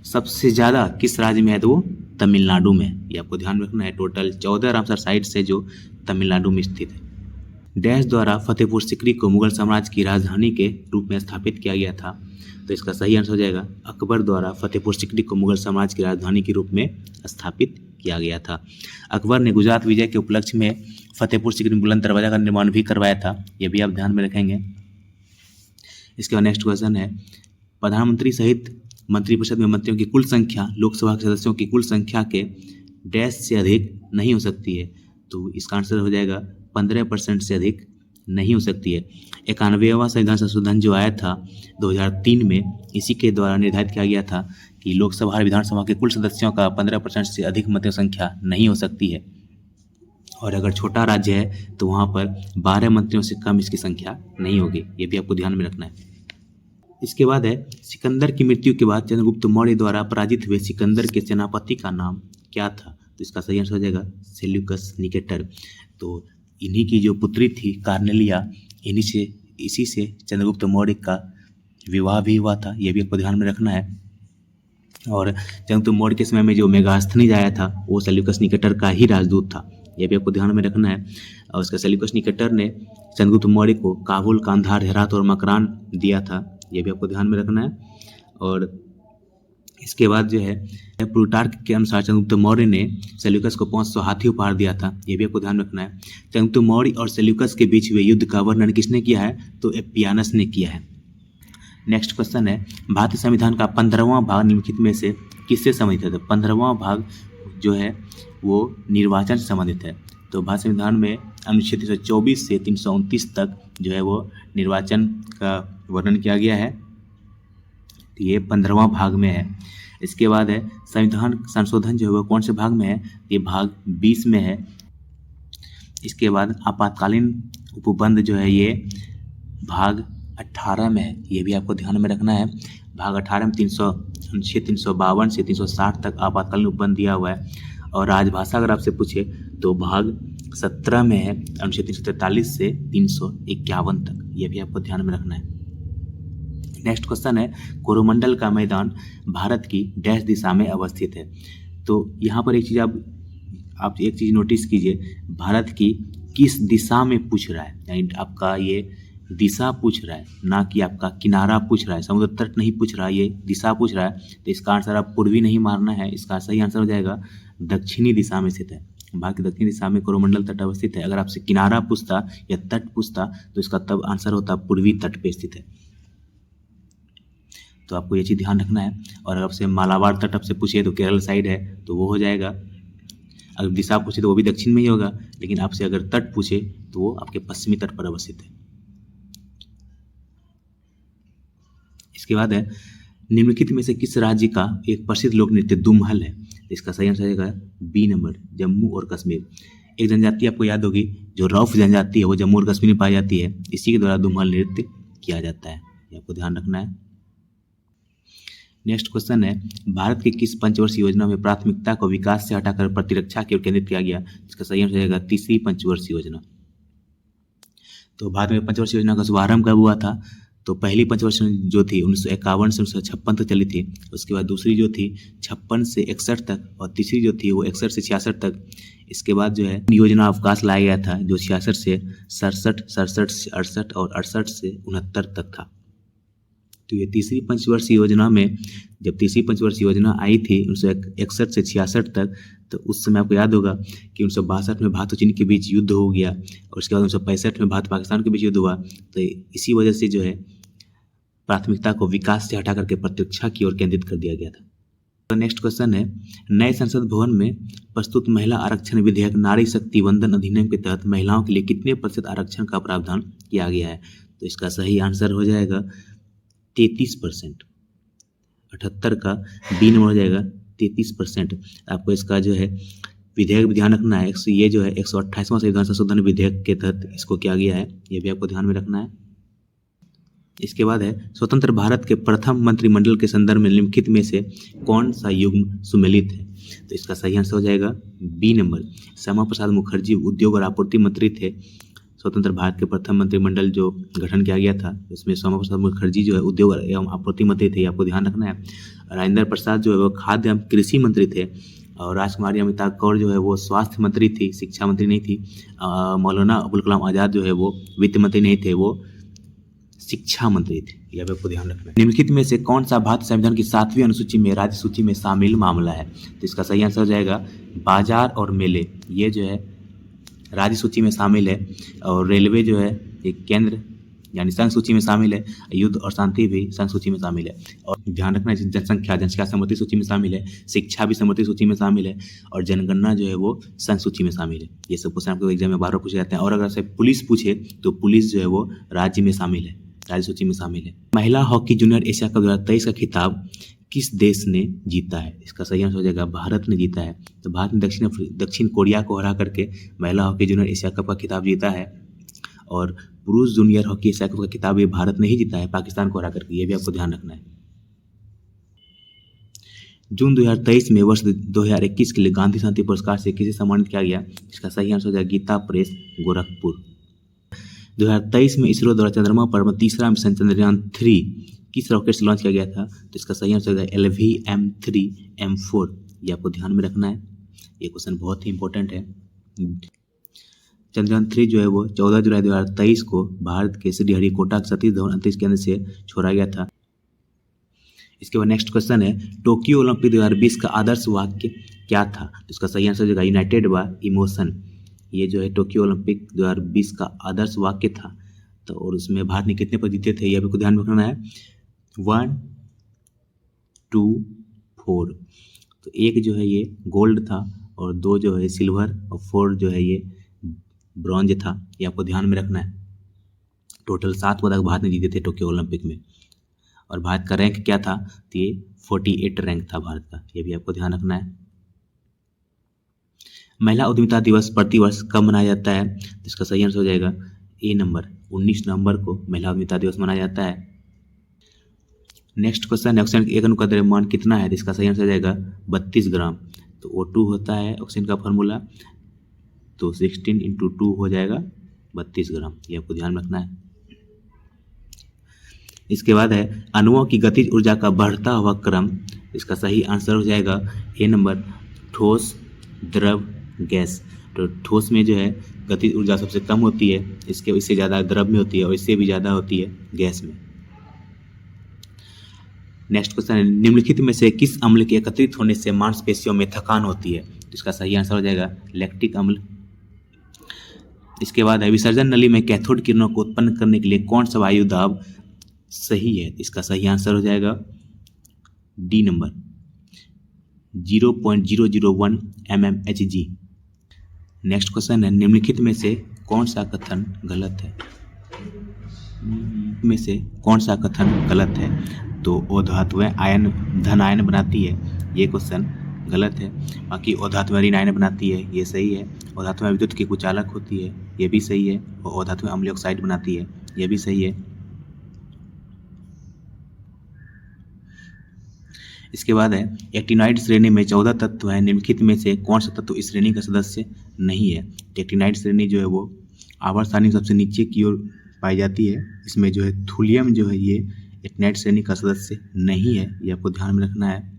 सबसे ज़्यादा किस राज्य में है? तो वो तमिलनाडु में, ये आपको ध्यान रखना है। टोटल 14 रामसर साइट्स है जो तमिलनाडु में स्थित है। डैश द्वारा फतेहपुर सीकरी को मुगल साम्राज्य की राजधानी के रूप में स्थापित किया गया था? तो इसका सही आंसर हो जाएगा अकबर द्वारा फतेहपुर सीकरी को मुगल साम्राज्य की राजधानी के रूप में स्थापित किया गया था। अकबर ने गुजरात विजय के उपलक्ष्य में फतेहपुर सीकरी में बुलंद दरवाजा का निर्माण भी करवाया था, यह भी आप ध्यान में रखेंगे। इसके बाद नेक्स्ट क्वेश्चन है, प्रधानमंत्री सहित मंत्रिपरिषद में मंत्रियों की कुल संख्या लोकसभा के सदस्यों की कुल संख्या के डैश से अधिक नहीं हो सकती है? तो इसका आंसर हो जाएगा 15% से अधिक नहीं हो सकती है। 91वां संविधान संशोधन जो आया था 2003 में, इसी के द्वारा निर्धारित किया गया था कि लोकसभा और विधानसभा के कुल सदस्यों का 15% से अधिक मंत्रियों संख्या नहीं हो सकती है। और अगर छोटा राज्य है तो वहाँ पर 12 मंत्रियों से कम इसकी संख्या नहीं होगी, ये भी आपको ध्यान में रखना है। इसके बाद है, सिकंदर की मृत्यु के बाद चंद्रगुप्त मौर्य द्वारा पराजित हुए सिकंदर के सेनापति का नाम क्या था? तो इसका सही आंसर हो जाएगा सेल्यूकस निकेटर। तो इन्हीं की जो पुत्री थी कार्नेलिया, इसी से चंद्रगुप्त मौर्य का विवाह भी हुआ था, यह भी आपको ध्यान में रखना है। और चंद्रगुप्त मौर्य के समय में जो मेगास्थनीज आया था वो सेल्यूकस निकेटर का ही राजदूत था, यह भी आपको ध्यान में रखना है। और उसका सेल्यूकस निकेटर ने चंद्रगुप्त मौर्य को काबुल, कांधार, हेरात और मकरान दिया था, यह भी आपको ध्यान में रखना है। और इसके बाद जो है, प्लूटार्क के अनुसार चंद्रगुप्त मौर्य ने सेल्यूकस को 500 हाथी उपहार दिया था, यह भी आपको ध्यान रखना है। चंद्रगुप्त मौर्य और सेल्यूकस के बीच हुए युद्ध का वर्णन किसने किया है? तो एपियानस ने किया है। नेक्स्ट क्वेश्चन है, भारतीय संविधान का 15वां भाग निम्नलिखित में से किससे संबंधित है? तो 15वां भाग जो है वो निर्वाचन से संबंधित है। तो भारत संविधान में अनुच्छेद 324 से 329 तक जो है वो निर्वाचन का वर्णन किया गया है, ये 15वां भाग में है। इसके बाद है, संविधान संशोधन जो है वो कौन से भाग में है? ये भाग 20 में है। इसके बाद आपातकालीन उपबंध जो है ये भाग 18 में है, ये भी आपको ध्यान में रखना है। भाग 18 में 352 से 360 तक आपातकालीन उपबंध दिया हुआ है। और राजभाषा अगर आपसे पूछे तो भाग 17 में है, अनुच्छेद 343 से 351 तक, ये भी आपको ध्यान में रखना है। नेक्स्ट क्वेश्चन है, कोरोमंडल का मैदान भारत की डैश दिशा में अवस्थित है? तो यहाँ पर एक चीज़ आप एक चीज़ नोटिस कीजिए, भारत की किस दिशा में पूछ रहा है, यानी आपका ये दिशा पूछ रहा है, ना कि आपका किनारा पूछ रहा है, समुद्र तट नहीं पूछ रहा है, ये दिशा पूछ रहा है। तो इसका आंसर आप पूर्वी नहीं मारना है, इसका सही आंसर हो जाएगा दक्षिणी दिशा में स्थित है। भारत की दक्षिणी दिशा में कोरोमंडल तट अवस्थित है। अगर आपसे किनारा पूछता या तट पूछता तो इसका तब आंसर होता पूर्वी तट पे स्थित है। तो आपको ये चीज़ ध्यान रखना है। और अगर आपसे मालाबार तट आपसे पूछे तो केरल साइड है, तो वो हो जाएगा। अगर दिशा पूछे तो वो भी दक्षिण में ही होगा, लेकिन आपसे अगर तट पूछे तो वो आपके पश्चिमी तट पर अवस्थित है। इसके बाद है, निम्नलिखित में से किस राज्य का एक प्रसिद्ध लोक नृत्य दुमहल है? इसका सही आंसर रहेगा बी नंबर, जम्मू और कश्मीर। एक जनजाति आपको याद होगी, जो रौफ जनजाति है वो जम्मू और कश्मीर में पाई जाती है, इसी के द्वारा दुमहल नृत्य किया जाता है, ये आपको ध्यान रखना है। नेक्स्ट क्वेश्चन है, भारत की किस पंचवर्षीय योजना में प्राथमिकता को विकास से हटाकर प्रतिरक्षा की ओर केंद्रित किया गया? इसका सही आंसर रहेगा तीसरी पंचवर्षीय योजना। तो भारत में पंचवर्षीय योजना का शुभारंभ कब हुआ था? तो पहली पंचवर्षीय जो थी 1951 से 1956 तक चली थी। उसके बाद दूसरी जो थी 56 से 61 तक, और तीसरी जो थी वो 61 से 66 तक। इसके बाद जो है योजना अवकाश लाया गया था जो 66 से 67, 67 से 68 और 68 से 69 तक था। तो ये तीसरी पंचवर्षीय योजना में, जब तीसरी पंचवर्षीय योजना आई थी 1961 से 66 तक, तो उस समय आपको याद होगा कि 1962 में भारत और चीन के बीच युद्ध हो गया, और उसके बाद 1965 में भारत पाकिस्तान के बीच युद्ध हुआ। तो इसी वजह से जो है प्राथमिकता को विकास से हटा करके प्रतिरक्षा की ओर केंद्रित कर दिया गया था। तो नेक्स्ट क्वेश्चन है, नए संसद भवन में प्रस्तुत महिला आरक्षण विधेयक नारी शक्ति वंदन अधिनियम के तहत महिलाओं के लिए कितने प्रतिशत आरक्षण का प्रावधान किया गया है? तो इसका सही आंसर हो जाएगा 33%। 78 का बी नंबर हो जाएगा 33%। आपको इसका जो है विधेयक भी ध्यान रखना है। ये जो है 128वां संविधान संशोधन विधेयक के तहत इसको किया गया है, ये भी आपको ध्यान में रखना है। इसके बाद है, स्वतंत्र भारत के प्रथम मंत्रिमंडल के संदर्भ में निम्नलिखित में से कौन सा युग्म सुमेलित है? तो इसका सही आंसर हो जाएगा बी नंबर। श्यामा प्रसाद मुखर्जी उद्योग और आपूर्ति मंत्री थे। स्वतंत्र भारत के प्रथम मंत्रिमंडल जो गठन किया गया था, इसमें श्यामा प्रसाद मुखर्जी जो है उद्योग एवं आपूर्ति मंत्री थे, आपको ध्यान रखना है। राजेंद्र प्रसाद जो है वो खाद्य एवं कृषि मंत्री थे, और राजकुमारी अमिताभ कौर जो है वो स्वास्थ्य मंत्री थी, शिक्षा मंत्री नहीं थी। मौलाना अबुल कलाम आज़ाद जो है वो वित्त मंत्री नहीं थे, वो शिक्षा मंत्री थे। यह भी आपको ध्यान रखना है। निम्नलिखित में से कौन सा भारतीय संविधान की 7वीं अनुसूची में राज्य सूची में शामिल मामला है? तो इसका सही आंसर हो जाएगा बाजार और मेले। ये जो है राज्य सूची में शामिल है, और रेलवे जो है एक केंद्र यानी संघ सूची में शामिल है। युद्ध और शांति भी संघ सूची में शामिल है। और ध्यान रखना है, जनसंख्या समृद्धि सूची में शामिल है, शिक्षा भी समृद्धि सूची में शामिल है, और जनगणना जो है वो संघ सूची में शामिल है। ये सब क्वेश्चन आपको एग्जाम में बार बार पूछे जाते हैं। और अगर से पुलिस पूछे तो पुलिस जो है वो राज्य में शामिल है, राज्य सूची में शामिल है। महिला हॉकी जूनियर एशिया कप 2023 का खिताब किस देश ने जीता है? इसका सही आंसर हो जाएगा भारत ने जीता है। तो भारत ने दक्षिण कोरिया को हरा करके महिला हॉकी जूनियर एशिया कप का खिताब जीता है, और पुरुष जूनियर हॉकी एशिया कप का खिताब ये भारत ने ही जीता है, पाकिस्तान को हरा करके। ये भी आपको ध्यान रखना है। जून 2023 में वर्ष 2021 के लिए गांधी शांति पुरस्कार से किसे सम्मानित किया गया? इसका सही आंसर हो जाएगा गीता प्रेस गोरखपुर। 2023 में इसरो द्वारा चंद्रमा पर तीसरा मिशन चंद्रयान 3 किस रॉकेट से लॉन्च किया गया था? तो इसका सही आंसर है LVM3M4। ये आपको ध्यान में रखना है, ये क्वेश्चन बहुत ही इंपॉर्टेंट है। चंद्रयान 3 जो है वो 14 जुलाई 2023 को भारत के श्रीहरिकोटा सतीश धवन अंतरिक्ष केंद्र से छोड़ा गया था। इसके बाद नेक्स्ट क्वेश्चन है, टोक्यो ओलंपिक 2020 का आदर्श वाक्य क्या था? तो इसका सही आंसर हो जाएगा यूनाइटेड बाय इमोशन। ये जो है टोक्यो ओलंपिक 2020 का आदर्श वाक्य था। तो और उसमें भारत ने कितने पद जीते थे, यह भी को ध्यान में रखना है। 1, 2, 4। तो एक जो है ये गोल्ड था, और 2 जो है सिल्वर, और 4 जो है ये ब्रॉन्ज था। ये आपको ध्यान में रखना है। टोटल 7 पदक भारत ने जीते थे टोक्यो ओलंपिक में। और भारत का रैंक क्या था? तो ये 48 रैंक था भारत का। ये भी आपको ध्यान रखना है। महिला उद्यमिता दिवस प्रतिवर्ष कब मनाया जाता है? तो इसका सही आंसर हो जाएगा ए नंबर। 19 नवंबर को महिला उद्यमिता दिवस मनाया जाता है। नेक्स्ट क्वेश्चन है, ऑक्सीजन एक अणु का द्रव्यमान कितना है? तो इसका सही आंसर हो जाएगा 32 ग्राम। तो O2 होता है ऑक्सीजन का फार्मूला, तो 16 × 2 हो जाएगा 32 ग्राम। ये आपको ध्यान रखना है। इसके बाद है, अणुओं की गतिज ऊर्जा का बढ़ता हुआ क्रम। इसका सही आंसर हो जाएगा ए नंबर, ठोस, द्रव, गैस। तो ठोस में जो है गतिज ऊर्जा सबसे कम होती है, इससे ज़्यादा द्रव में होती है, और इससे भी ज़्यादा होती है गैस में। नेक्स्ट क्वेश्चन है, निम्नलिखित में से किस अम्ल के एकत्रित होने से मांसपेशियों में थकान होती है? तो इसका सही आंसर हो जाएगा लैक्टिक अम्ल। इसके बाद है, विसर्जन नली में कैथोड किरणों को उत्पन्न करने के लिए कौन सा वायु दाब सही है? इसका सही आंसर हो जाएगा D number, 0.001 mmHg। Next question है, निम्नलिखित में से कौन सा कथन गलत है? में से कौन सा कथन गलत है? तो अधातुएं आयन धन आयन बनाती है, ये क्वेश्चन गलत है। बाकी अधातुएं ऋण आयन बनाती है, ये सही है। अधातुएं विद्युत की कुचालक होती है, ये भी सही है। और अधातुएं अम्लीय ऑक्साइड बनाती है, ये भी सही है। इसके बाद है, एक्टिनाइड श्रेणी में 14 तत्व हैं, निम्नलिखित में से कौन सा तत्व इस श्रेणी का सदस्य नहीं है? एक्टिनाइड श्रेणी जो है वो आवर्त सारणी सबसे नीचे की ओर पाई जाती है। इसमें जो है थूलियम जो है ये एक्टिनाइड श्रेणी का सदस्य नहीं है, ये आपको ध्यान में रखना है।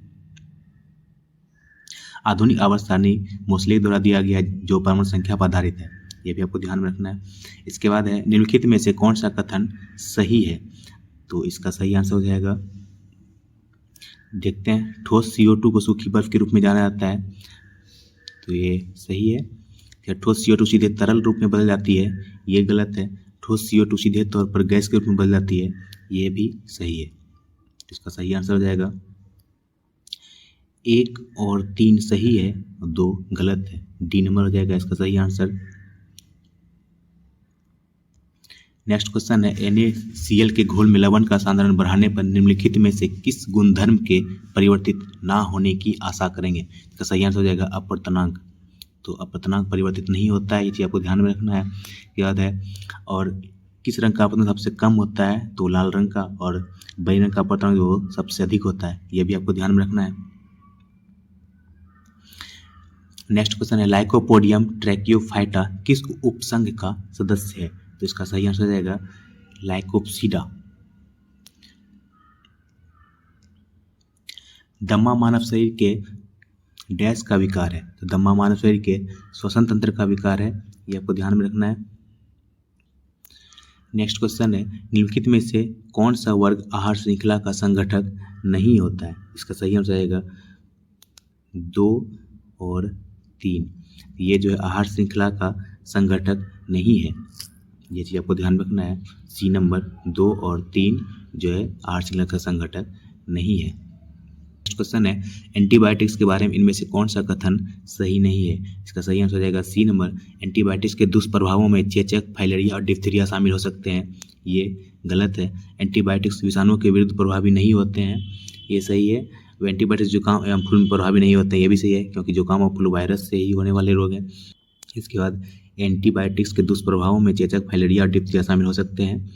आधुनिक आवर्त सारणी मोसले द्वारा दिया गया है जो परमाणु संख्या पर आधारित है, ये भी आपको ध्यान में रखना है। इसके बाद है निम्नलिखित में से कौन सा कथन सही है, तो इसका सही आंसर हो जाएगा, देखते हैं, ठोस CO2 को सूखी बर्फ के रूप में जाना जाता है, तो ये सही है। या ठोस CO2 सीधे तरल रूप में बदल जाती है, ये गलत है। ठोस CO2 सीधे तौर पर गैस के रूप में बदल जाती है, ये भी सही है। इसका सही आंसर हो जाएगा 1 और 3 सही है, 2 गलत है, डी नंबर हो जाएगा इसका सही आंसर। नेक्स्ट क्वेश्चन है NaCl के घोल में लवण का सांद्रण बढ़ाने पर निम्नलिखित में से किस गुणधर्म के परिवर्तित ना होने की आशा करेंगे, इसका सही आंसर हो जाएगा अपर्तनांक। तो अपर्तनांक परिवर्तित नहीं होता है, ये चीज़ आपको ध्यान में रखना है, याद है। और किस रंग का अपर्तनांक सबसे कम होता है, तो लाल रंग का, और बैंगनी रंग का अपर्तनांक जो सबसे अधिक होता है, ये भी आपको ध्यान में रखना है। नेक्स्ट क्वेश्चन है लाइकोपोडियम ट्रैकियोफाइटा किस उपसंघ का सदस्य है, तो इसका सही आंसर हो जाएगा लाइकोप्सिडा। दमा मानव शरीर के डैश का विकार है, तो दमा मानव शरीर के श्वसन तंत्र का विकार है, ये आपको ध्यान में रखना है। नेक्स्ट क्वेश्चन है निम्नलिखित में से कौन सा वर्ग आहार श्रृंखला का संगठक नहीं होता है, इसका सही आंसर आएगा 2 और 3, ये जो है आहार श्रृंखला का संगठक नहीं है, ये चीज़ आपको ध्यान रखना है। सी नंबर 2 और 3 जो है आहार श्रृंखला का संगठक नहीं है। नेक्स्ट क्वेश्चन है एंटीबायोटिक्स के बारे में इनमें से कौन सा कथन सही नहीं है, इसका सही आंसर हो जाएगा सी नंबर, एंटीबायोटिक्स के दुष्प्रभावों में चेचक, फाइलेरिया और डिप्थीरिया शामिल हो सकते हैं, ये गलत है। एंटीबायोटिक्स विषाणुओं के विरुद्ध प्रभावी नहीं होते हैं, ये सही है। एंटीबायोटिक्स जुकाम एवं फ्लू में प्रभावी नहीं होते हैं, ये भी सही है, क्योंकि जुकाम और फ्लू वायरस से ही होने वाले रोग हैं। इसके बाद एंटीबायोटिक्स के दुष्प्रभावों में चेचक, फाइलेरिया और डिप्थीरिया शामिल हो सकते हैं,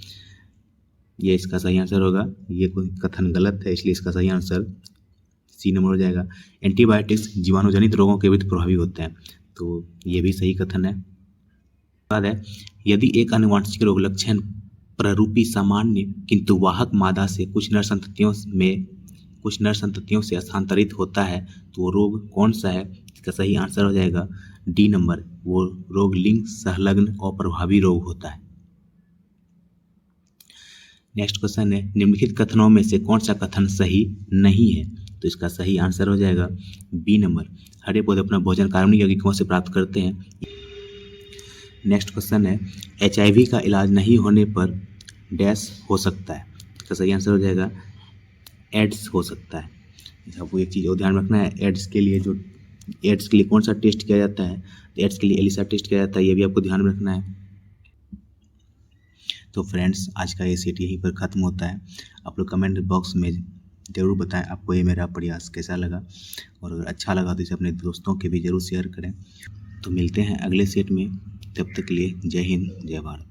ये इसका सही आंसर होगा। ये कोई कथन गलत है, इसलिए इसका सही आंसर सी नंबर हो जाएगा। एंटीबायोटिक्स जीवाणुजनित रोगों के विरुद्ध प्रभावी होते हैं, तो ये भी सही कथन है। बाद है यदि एक आनुवंशिक रोग लक्षण प्ररूपी सामान्य किंतु वाहक मादा से कुछ नर संततियों से स्थानांतरित होता है, तो वो रोग कौन सा है, इसका सही आंसर हो जाएगा डी नंबर, वो रोग लिंग संलग्न और प्रभावी रोग होता है। नेक्स्ट क्वेश्चन है निम्नलिखित कथनों में से कौन सा कथन सही नहीं है, तो इसका सही आंसर हो जाएगा बी नंबर, हरे पौधे अपना भोजन कार्बनिक यौगिकों से प्राप्त करते हैं। नेक्स्ट क्वेश्चन है HIV का इलाज नहीं होने पर डैश हो सकता है, इसका सही आंसर हो जाएगा एड्स हो सकता है। आपको एक चीज़ और ध्यान रखना है, एड्स के लिए कौन सा टेस्ट किया जाता है, तो एड्स के लिए एलिसा टेस्ट किया जाता है, ये भी आपको ध्यान में रखना है। तो फ्रेंड्स आज का ये सेट यहीं पर ख़त्म होता है। आप लोग कमेंट बॉक्स में ज़रूर बताएं आपको ये मेरा प्रयास कैसा लगा, और अगर अच्छा लगा तो इसे अपने दोस्तों के भी ज़रूर शेयर करें। तो मिलते हैं अगले सेट में, तब तक के लिए जय हिंद जय भारत।